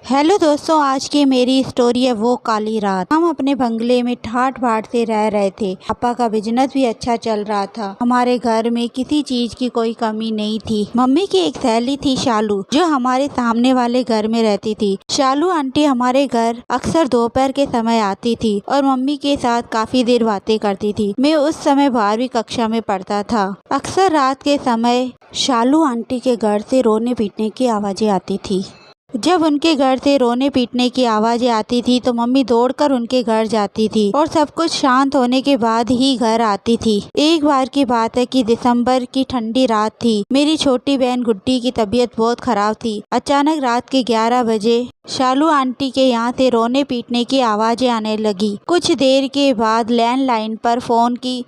Hello दोस्तों, आज की मेरी स्टोरी है वो काली रात। हम अपने बंगले में ठाठ बाट से रह रहे थे। पापा का बिजनेस भी अच्छा चल रहा था। हमारे घर में किसी चीज की कोई कमी नहीं थी। मम्मी की एक सहेली थी शालू, जो हमारे सामने वाले घर में रहती थी। शालू आंटी हमारे घर अक्सर दोपहर के समय आती थी और मम्मी के साथ काफी देर बातें करती थी। मैं उस समय 12वीं कक्षा में पढ़ता था। अक्सर रात के समय शालू आंटी के घर से रोने पीटने की आवाजें आती थी। जब उनके घर से रोने पीटने की आवाजें आती थी तो मम्मी दौड़कर उनके घर जाती थी और सब कुछ शांत होने के बाद ही घर आती थी। एक बार की बात है कि दिसंबर की ठंडी रात थी। मेरी छोटी बहन गुड्डी की तबीयत बहुत खराब थी। अचानक रात के 11 बजे शालू आंटी के यहाँ से रोने पीटने की आवाजें आने लगी। कुछ देर के बाद लैंडलाइन पर फोन की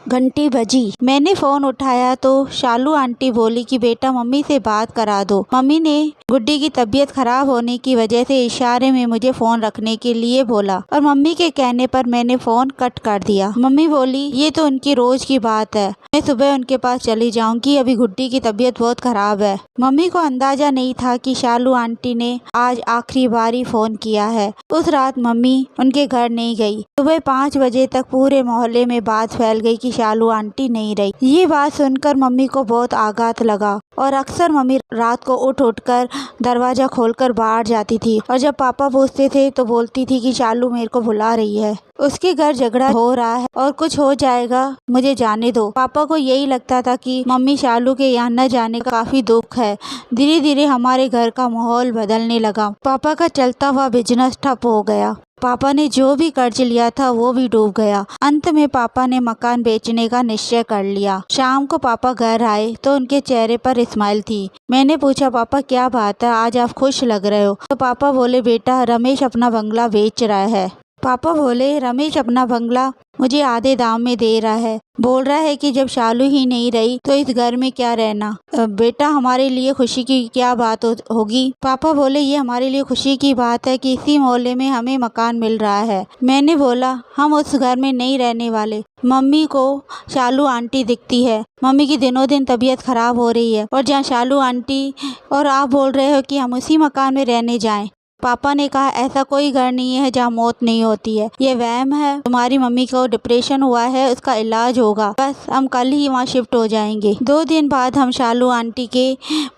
घंटी बजी। मैंने फोन उठाया तो शालू आंटी बोली कि बेटा मम्मी से बात करा दो। मम्मी ने गुड्डी की तबीयत खराब होने की वजह से इशारे में मुझे फोन रखने के लिए बोला और मम्मी के कहने पर मैंने फोन कट कर दिया। मम्मी बोली ये तो उनकी रोज की बात है, मैं सुबह उनके पास चली जाऊंगी, अभी गुड्डी की तबीयत बहुत खराब है। मम्मी को अंदाजा नहीं था कि शालू आंटी ने आज आखिरी बारी फोन किया है। उस रात मम्मी उनके घर नहीं गई। सुबह 5 बजे तक पूरे मोहल्ले में बात फैल गई कि शालू आंटी नहीं रही। ये बात सुनकर मम्मी को बहुत आघात लगा और अक्सर मम्मी रात को उठ कर दरवाजा खोलकर बाहर जाती थी और जब पापा पूछते थे तो बोलती थी कि शालू मेरे को बुला रही है, उसके घर झगड़ा हो रहा है और कुछ हो जाएगा, मुझे जाने दो। पापा को यही लगता था कि मम्मी शालू के यहाँ न जाने का काफी दुख है। धीरे धीरे हमारे घर का माहौल बदलने लगा। पापा का चलता हुआ बिजनेस ठप हो गया। पापा ने जो भी कर्ज लिया था वो भी डूब गया। अंत में पापा ने मकान बेचने का निश्चय कर लिया। शाम को पापा घर आए तो उनके चेहरे पर स्माइल थी। मैंने पूछा पापा क्या बात है, आज आप खुश लग रहे हो? तो पापा बोले बेटा रमेश अपना बंगला बेच रहा है। पापा बोले रमेश अपना बंगला मुझे आधे दाम में दे रहा है, बोल रहा है कि जब शालू ही नहीं रही तो इस घर में क्या रहना। बेटा हमारे लिए खुशी की क्या बात होगी? पापा बोले ये हमारे लिए खुशी की बात है कि इसी मोहल्ले में हमें मकान मिल रहा है। मैंने बोला हम उस घर में नहीं रहने वाले। मम्मी को शालू आंटी दिखती है। मम्मी की दिनों दिन तबीयत खराब हो रही है और जहाँ शालू आंटी और आप बोल रहे हो कि हम उसी मकान में रहने जाएं। पापा ने कहा ऐसा कोई घर नहीं है जहाँ मौत नहीं होती है, ये वहम है। तुम्हारी मम्मी को डिप्रेशन हुआ है, उसका इलाज होगा, बस हम कल ही वहाँ शिफ्ट हो जाएंगे। 2 दिन बाद हम शालू आंटी के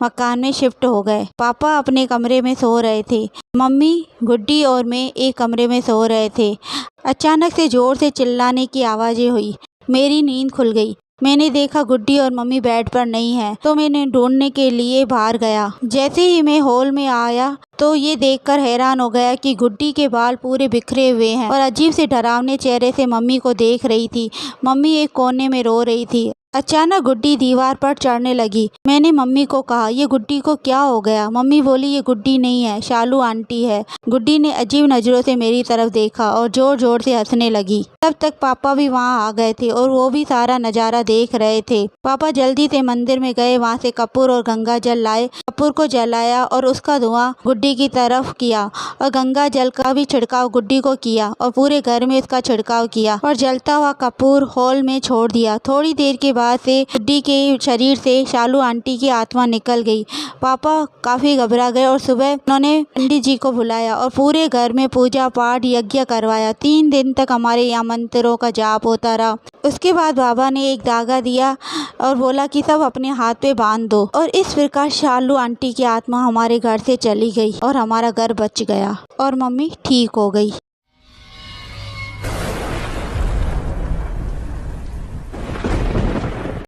मकान में शिफ्ट हो गए। पापा अपने कमरे में सो रहे थे, मम्मी गुड्डी और मैं एक कमरे में सो रहे थे। अचानक से जोर से चिल्लाने की आवाजें हुई। मेरी नींद खुल गई। मैंने देखा गुड्डी और मम्मी बेड पर नहीं है तो मैंने ढूंढने के लिए बाहर गया। जैसे ही मैं हॉल में आया तो ये देखकर हैरान हो गया कि गुड्डी के बाल पूरे बिखरे हुए हैं और अजीब से डरावने चेहरे से मम्मी को देख रही थी। मम्मी एक कोने में रो रही थी। अचानक गुड्डी दीवार पर चढ़ने लगी। मैंने मम्मी को कहा ये गुड्डी को क्या हो गया? मम्मी बोली ये गुड्डी नहीं है, शालू आंटी है। गुड्डी ने अजीब नजरों से मेरी तरफ देखा और जोर जोर से हंसने लगी। तब तक पापा भी वहाँ आ गए थे और वो भी सारा नज़ारा देख रहे थे। पापा जल्दी से मंदिर में गए, वहाँ से कपूर और गंगा जल लाए। कपूर को जलाया और उसका धुआं गुड्डी की तरफ किया और गंगा जल का भी छिड़काव गुड्डी को किया और पूरे घर में इसका छिड़काव किया और जलता हुआ कपूर हॉल में छोड़ दिया। थोड़ी देर के बाद से गुड्डी के शरीर से शालू आंटी की आत्मा निकल गई। पापा काफी घबरा गए और सुबह उन्होंने पंडित जी को बुलाया और पूरे घर में पूजा पाठ यज्ञ करवाया। 3 दिन तक हमारे यहाँ मंत्रों का जाप होता रहा। उसके बाद बाबा ने एक धागा दिया और बोला कि सब अपने हाथ पे बांध दो और इस प्रकार शालू आंटी की आत्मा हमारे घर से चली गई और हमारा घर बच गया और मम्मी ठीक हो गई।